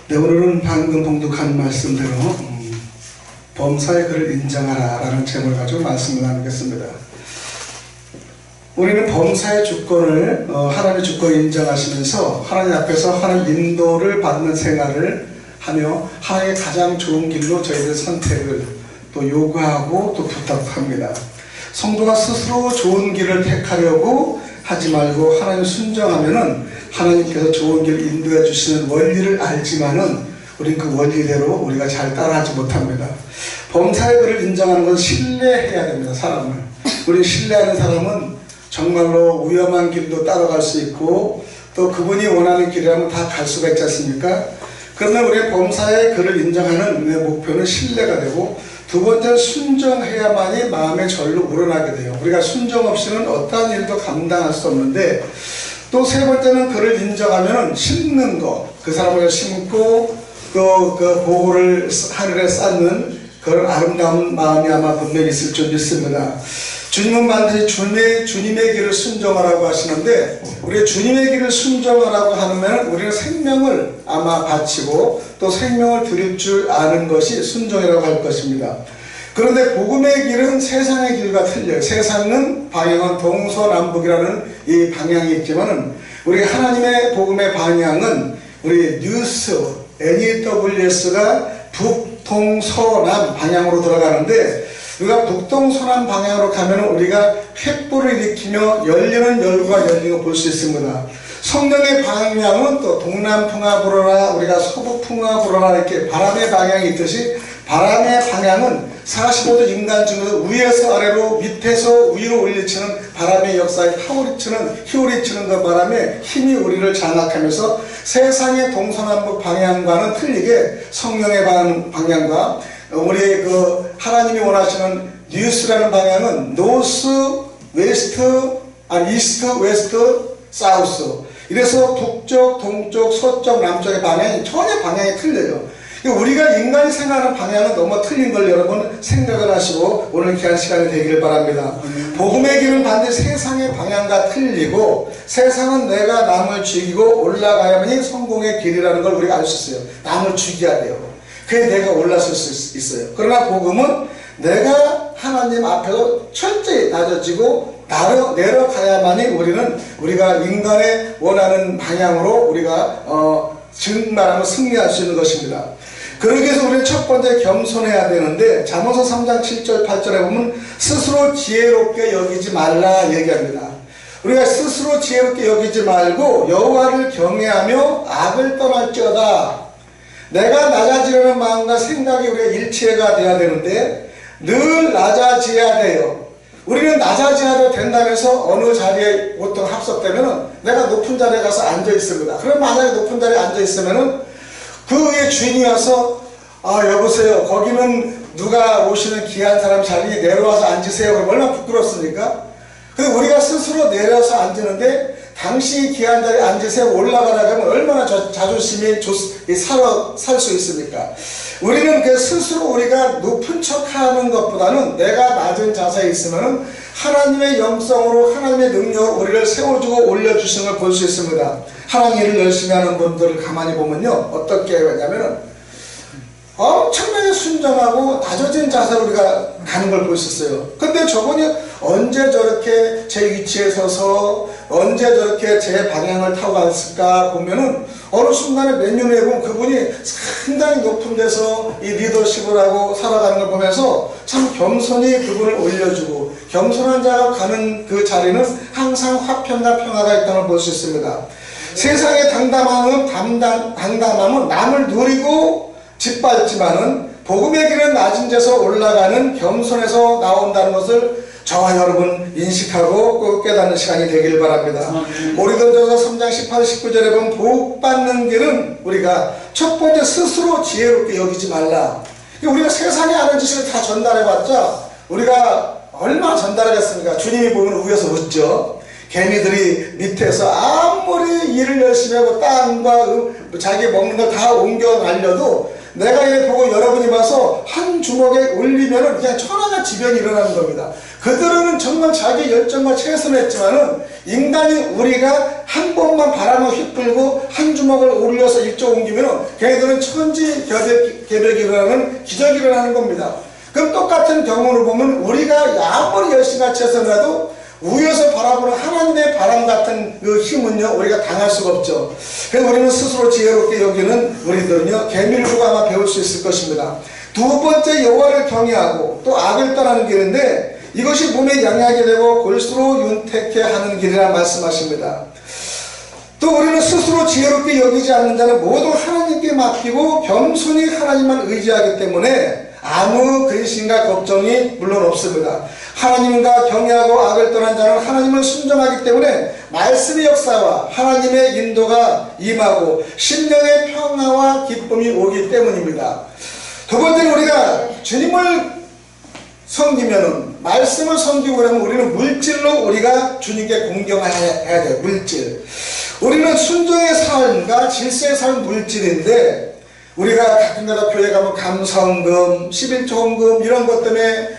네, 오늘은 방금 봉독한 말씀대로 범사의 그를 인정하라 라는 제목을 가지고 말씀을 나누겠습니다. 우리는 범사의 주권을 하나님의 주권을 인정하시면서 하나님 앞에서 하나님 인도를 받는 생활을 하며 하나님의 가장 좋은 길로 저희들 선택을 또 요구하고 또 부탁합니다. 성도가 스스로 좋은 길을 택하려고 하지 말고 하나님 순정하면은 하나님께서 좋은 길을 인도해 주시는 원리를 알지만은 우리는 그 원리대로 우리가 잘 따라하지 못합니다. 범사의 그를 인정하는 건 신뢰해야 됩니다. 사람을. 우리 신뢰하는 사람은 정말로 위험한 길도 따라갈 수 있고 또 그분이 원하는 길이라면 다 갈 수가 있지 않습니까? 그러나 우리의 범사의 그를 인정하는 우리의 목표는 신뢰가 되고 두 번째는 순정해야만이 마음의 절로 우러나게 돼요. 우리가 순정 없이는 어떠한 일도 감당할 수 없는데 또 세 번째는 그를 인정하면 심는 것, 그 사람을 심고 또 그 보고를 하늘에 쌓는 그런 아름다운 마음이 아마 분명히 있을 줄 믿습니다. 주님은 반드시 주님의 길을 순정하라고 하시는데 우리 주님의 길을 순정하라고 하면 우리는 생명을 아마 바치고 또 생명을 드릴 줄 아는 것이 순정이라고 할 것입니다. 그런데 복음의 길은 세상의 길과 틀려요. 세상은 방향은 동서남북이라는 이 방향이 있지만은 우리 하나님의 복음의 방향은 우리 뉴스 NEWS가 북동서남 방향으로 들어가는데 우리가 북동서남 방향으로 가면 우리가 횃불을 일으키며 열리는 열구가 열리는 걸 볼 수 있습니다. 성령의 방향은 또 동남풍아 불어라 우리가 서북풍아 불어라 이렇게 바람의 방향이 있듯이 바람의 방향은 45도 인간 중에서 위에서 아래로 밑에서 위로 올리치는 바람의 역사에 휘몰이치는 그 바람에 힘이 우리를 장악하면서 세상의 동서남북 방향과는 틀리게 성령의 방향과 우리 그 하나님이 원하시는 뉴스라는 방향은 노스, 웨스트, 이스트, 웨스트, 사우스 이래서 북쪽, 동쪽, 서쪽, 남쪽의 방향이 전혀 방향이 틀려요. 우리가 인간이 생각하는 방향은 너무 틀린 걸 여러분 생각을 하시고 오늘 귀한 시간이 되기를 바랍니다. 복음의 길은 반드시 세상의 방향과 틀리고 세상은 내가 남을 죽이고 올라가야만이 성공의 길이라는 걸 우리가 알 수 있어요. 남을 죽여야 돼요. 그게 내가 올라설 수 있어요. 그러나 복음은 내가 하나님 앞에서 철저히 낮아지고 내려가야만이 우리가 인간의 원하는 방향으로 우리가 증말하며 승리할 수 있는 것입니다. 그러기 위해서 우리는 첫 번째 겸손해야 되는데 잠언서 3장 7절 8절에 보면 스스로 지혜롭게 여기지 말라 얘기합니다. 우리가 스스로 지혜롭게 여기지 말고 여호와를 경외하며 악을 떠날지어다. 내가 낮아지려는 마음과 생각이 우리가 일치가 돼야 되는데 늘 낮아져야 돼요. 우리는 낮아져야 된다면서 어느 자리에 보통 합석되면 내가 높은 자리에 가서 앉아 있습니다. 그럼 만약에 높은 자리에 앉아 있으면 그 위에 주인이 와서 여보세요 거기는 누가 오시는 귀한 사람 자리 내려와서 앉으세요. 그럼 얼마나 부끄럽습니까? 근데 우리가 스스로 내려서 앉는데 당신이 귀한 자리에 앉으세요 올라가라 하면 얼마나 자존심이 살 수 있습니까? 우리는 그 스스로 우리가 높은 척 하는 것보다는 내가 낮은 자세에 있으면 하나님의 영성으로 하나님의 능력으로 우리를 세워주고 올려주시는 걸 볼 수 있습니다. 하나님 일을 열심히 하는 분들을 가만히 보면요 어떻게 하냐면은 엄청나게 순정하고 낮아진 자세로 우리가 가는 걸 볼 수 있어요. 근데 저분이 언제 저렇게 제 위치에 서서 언제 저렇게 제 방향을 타고 갔을까 보면은 어느 순간에 몇 년 후에 보면 그분이 상당히 높은 데서 이 리더십을 하고 살아가는 걸 보면서 참 겸손히 그분을 올려주고 겸손한 자가 가는 그 자리는 항상 화평과 평화가 있다는 걸 볼 수 있습니다. 세상의 당담함은 남을 누리고 짓밟지만은 복음의 길은 낮은 데서 올라가는 겸손에서 나온다는 것을 저와 여러분 인식하고 꼭 깨닫는 시간이 되길 바랍니다. 고린도전서 3장 18, 19절에 보면 복받는 길은 우리가 첫 번째 스스로 지혜롭게 여기지 말라. 우리가 세상에 아는 지식을 다 전달해봤자 우리가 얼마나 전달하겠습니까? 주님이 보면 위에서 웃죠. 개미들이 밑에서 아무리 일을 열심히 하고 땅과 자기 먹는 거 다 옮겨 가려도 내가 이래 보고 여러분이 봐서 한 주먹에 올리면은 그냥 천하가 지변이 일어나는 겁니다. 그들은 정말 자기 열정과 최선을 했지만은 인간이 우리가 한 번만 바람을 휘끌고 한 주먹을 올려서 이쪽 옮기면은 걔네들은 천지개벽이 일어나는 기적이 일어나는 겁니다. 그럼 똑같은 경우를 보면 우리가 아무리 열심히 최선을 위에서 바라보는 하나님의 바람 같은 그 힘은요 우리가 당할 수가 없죠. 그래서 우리는 스스로 지혜롭게 여기는 우리들은요 계미를 보고 아마 배울 수 있을 것입니다. 두 번째, 여호와를 경외하고 또 악을 떠나는 길인데 이것이 몸에 양약이 되고 골수로 윤택해 하는 길이라 말씀하십니다. 또 우리는 스스로 지혜롭게 여기지 않는 자는 모두 하나님께 맡기고 겸손히 하나님만 의지하기 때문에 아무 근심과 걱정이 물론 없습니다. 하나님과 경외하고 악을 떠난 자는 하나님을 순종하기 때문에 말씀의 역사와 하나님의 인도가 임하고 심령의 평화와 기쁨이 오기 때문입니다. 두 번째는 우리가 주님을 섬기면은 말씀을 섬기고 그러면 우리는 물질로 우리가 주님께 공경해야 돼요. 물질. 우리는 순종의 삶과 질서의 삶 물질인데 우리가 가끔가다 교회 가면 감사헌금, 11조헌금 이런 것 때문에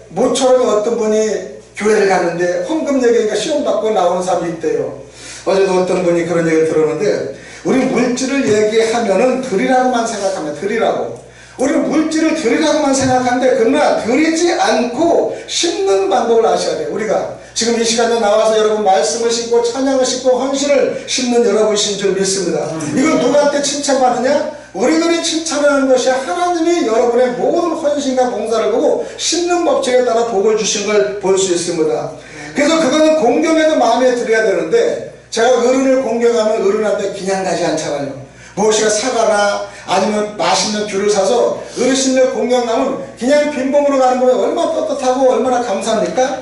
모처럼 어떤 분이 교회를 가는데 헌금 얘기니까 시험 받고 나오는 사람이 있대요. 어제도 어떤 분이 그런 얘기를 들었는데 우리 물질을 얘기하면은 드리라고만 생각하면 드리라고. 우리는 물질을 드리라고만 생각하는데 그러나 드리지 않고 심는 방법을 아셔야 돼요. 우리가 지금 이 시간에 나와서 여러분 말씀을 심고 찬양을 심고 헌신을 심는 여러분이신 줄 믿습니다. 이걸 누구한테 칭찬받느냐? 우리들이 칭찬하는 것이 하나님이 여러분의 모든 헌신과 봉사를 보고 심는 법칙에 따라 복을 주신 걸 볼 수 있습니다. 그래서 그거는 공경에도 마음에 들어야 되는데 제가 어른을 공경하면 어른한테 그냥 가지 않잖아요. 무엇이가 사과나 아니면 맛있는 귤을 사서 어르신들 공경하면 그냥 빈봉으로 가는 거면 얼마나 떳떳하고 얼마나 감사합니까?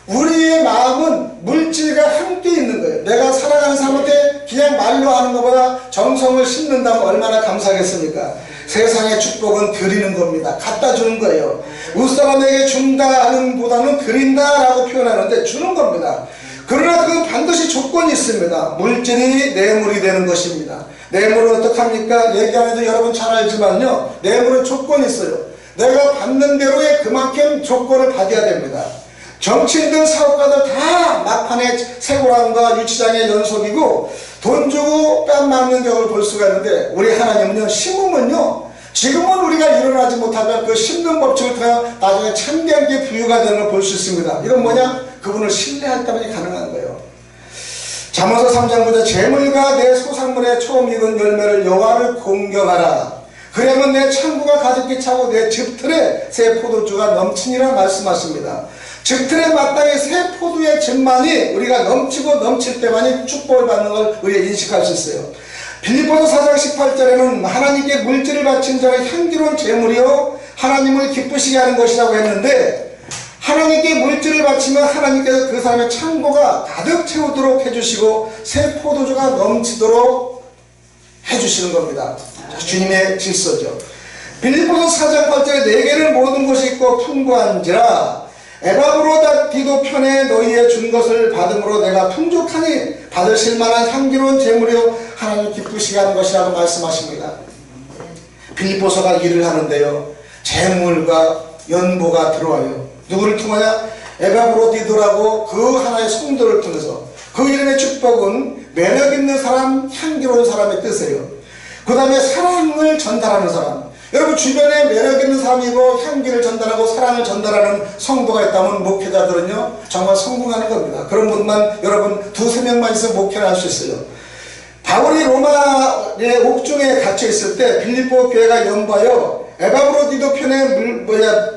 우리의 마음은 물질과 함께 있는 거예요. 내가 사랑하는 사람한테 그냥 말로 하는 것보다 정성을 심는다면 얼마나 감사하겠습니까? 세상의 축복은 드리는 겁니다. 갖다 주는 거예요. 웃사람에게 준다 하는 보다는 드린다 라고 표현하는데 주는 겁니다. 그러나 그 반드시 조건이 있습니다. 물질이 뇌물이 되는 것입니다. 뇌물은 어떡합니까? 얘기 안 해도 여러분 잘 알지만요. 뇌물은 조건이 있어요. 내가 받는 대로의 그만큼 조건을 받아야 됩니다. 정치인들, 사업가들 다 막판에 세고랑과 유치장의 연속이고 돈 주고 뺨 맞는 경우를 볼 수가 있는데 우리 하나님은요, 심으면요, 지금은 우리가 일어나지 못하면 그 심는 법칙을 통해 나중에 참되게 부유가 되는 걸 볼 수 있습니다. 이건 뭐냐? 그분을 신뢰할 때만이 가능한 거예요. 잠언서 3장 9절 재물과 내 소산물의 처음 익은 열매를 여호와를 공경하라. 그러면 내 창고가 가득히 차고 내 즙틀에 새 포도주가 넘치니라 말씀하십니다. 즙틀에 마땅히 새 포도의 즙만이 우리가 넘치고 넘칠 때만이 축복을 받는 걸 우리가 인식할 수 있어요. 빌립보서 4장 18절에는 하나님께 물질을 바친 자는 향기로운 제물이요 하나님을 기쁘시게 하는 것이라고 했는데 하나님께 물질을 바치면 하나님께서 그 사람의 창고가 가득 채우도록 해주시고 새 포도주가 넘치도록 해주시는 겁니다. 주님의 질서죠. 빌립보서 4장 8절에 내게는 모든 것이 있고 풍부한지라 에바브로다디도 편에 너희에 준 것을 받음으로 내가 풍족하니 받으실 만한 향기로운 제물이요 하나님 기쁘시게 하는 것이라고 말씀하십니다. 빌립보서가 일을 하는데요, 재물과 연보가 들어와요. 누구를 통하냐? 에바브로디도라고 그 하나의 성도를 통해서. 그 이름의 축복은 매력 있는 사람, 향기로운 사람의 뜻이에요. 그 다음에 사랑을 전달하는 사람. 여러분 주변에 매력 있는 사람이고 향기를 전달하고 사랑을 전달하는 성도가 있다면 목회자들은요 정말 성공하는 겁니다. 그런 분만 여러분 두세 명만 있으면 목회를 할 수 있어요. 바울이 로마의 옥중에 갇혀 있을 때 빌립보 교회가 연보하여 에바브로디도 편에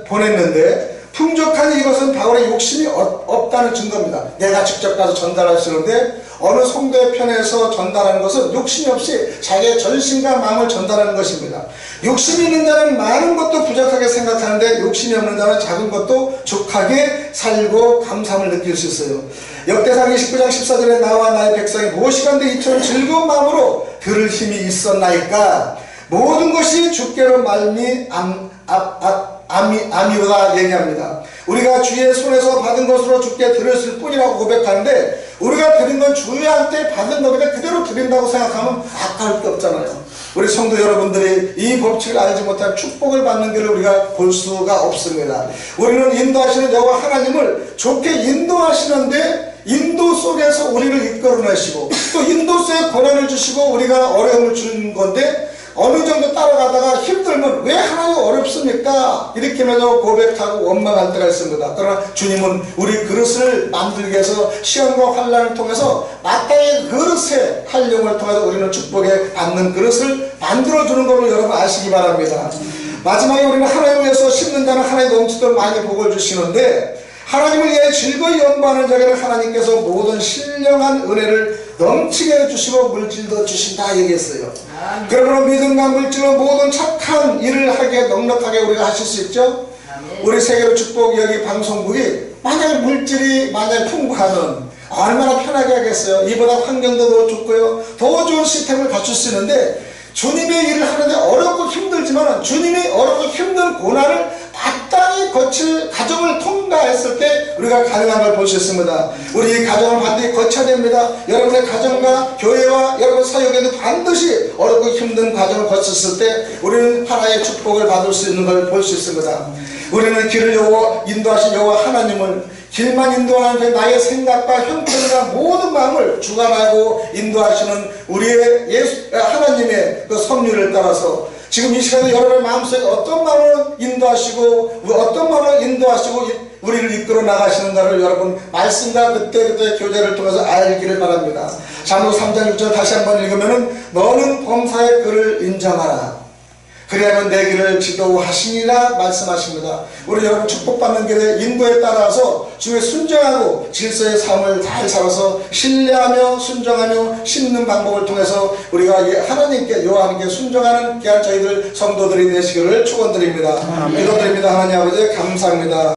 보냈는데 풍족한 이것은 바울의 욕심이 없다는 증거입니다. 내가 직접 가서 전달할 수 있는데 어느 성도의 편에서 전달하는 것은 욕심이 없이 자기의 전신과 마음을 전달하는 것입니다. 욕심이 있는 자는 많은 것도 부족하게 생각하는데 욕심이 없는 자는 작은 것도 족하게 살고 감사함을 느낄 수 있어요. 역대상 29장 14절에 나와 나의 백성이 무엇이간데 이처럼 즐거운 마음으로 들을 힘이 있었나이까. 모든 것이 주께로 말미 아미가 얘기합니다. 우리가 주의 손에서 받은 것으로 주께 드렸을 뿐이라고 고백하는데 우리가 드린 건 주한테 받은 것인데 그대로 드린다고 생각하면 아까울 게 없잖아요. 우리 성도 여러분들이 이 법칙을 알지 못하면 축복을 받는 길을 우리가 볼 수가 없습니다. 우리는 인도하시는 여호와 하나님을 좋게 인도하시는데 인도 속에서 우리를 이끌어내시고 또 인도 속에 고난을 주시고 우리가 어려움을 주는 건데 어느 정도 따라가다가 힘들면 왜 하나님 어렵습니까? 이렇게 먼저 고백하고 원망할 때가 있습니다. 그러나 주님은 우리 그릇을 만들기 위해서 시험과 환난을 통해서 마땅히 그릇의 활용을 통해서 우리는 축복에 받는 그릇을 만들어주는 것을 여러분 아시기 바랍니다. 마지막에 우리는 하나님을 위해서 심는 자는 하나님 넘치도록 많이 복을 주시는데 하나님을 위해 즐거이 연구하는 자에게는 하나님께서 모든 신령한 은혜를 넘치게 해주시고 물질도 주신다 얘기했어요. 그러므로 믿음과 물질로 모든 착한 일을 하게 넉넉하게 우리가 하실 수 있죠. 우리 세계로 축복 여기 방송국이 만약에 물질이 만약에 풍부하면 얼마나 편하게 하겠어요. 이보다 환경도 더 좋고요, 더 좋은 시스템을 갖출 수 있는데 주님의 일을 하는데 어렵고 힘들지만 주님이 어렵고 힘든 고난을 마땅히 거칠 가정을 통과했을 때 우리가 가능한 걸 볼 수 있습니다. 우리 가정을 반드시 거쳐야 됩니다. 여러분의 가정과 교회와 여러분 사역에도 반드시 어렵고 힘든 과정을 거쳤을 때 우리는 하나의 축복을 받을 수 있는 걸 볼 수 있습니다. 우리는 길을 인도하신 여호와 하나님을 길만 인도하는 나의 생각과 형편과 모든 마음을 주관하고 인도하시는 우리의 하나님의 그 섭리를 따라서 지금 이 시간에 여러분의 마음속에 어떤 마음을 인도하시고 어떤 마음을 인도하시고 우리를 이끌어 나가시는가를 여러분 말씀과 그때그때 교제를 통해서 알기를 바랍니다. 잠언 3장 6절 다시 한번 읽으면은 너는 범사의 그를 인정하라. 그리하면 내 길을 지도하시니라 말씀하십니다. 우리 여러분 축복받는 길의 인도에 따라서 주의 순종하고 질서의 삶을 잘 살아서 신뢰하며 순종하며 심는 방법을 통해서 우리가 하나님께 여호와께 순종하는 귀한 저희들 성도들이 되시기를 축원드립니다. 기도드립니다. 하나님 아버지 감사합니다.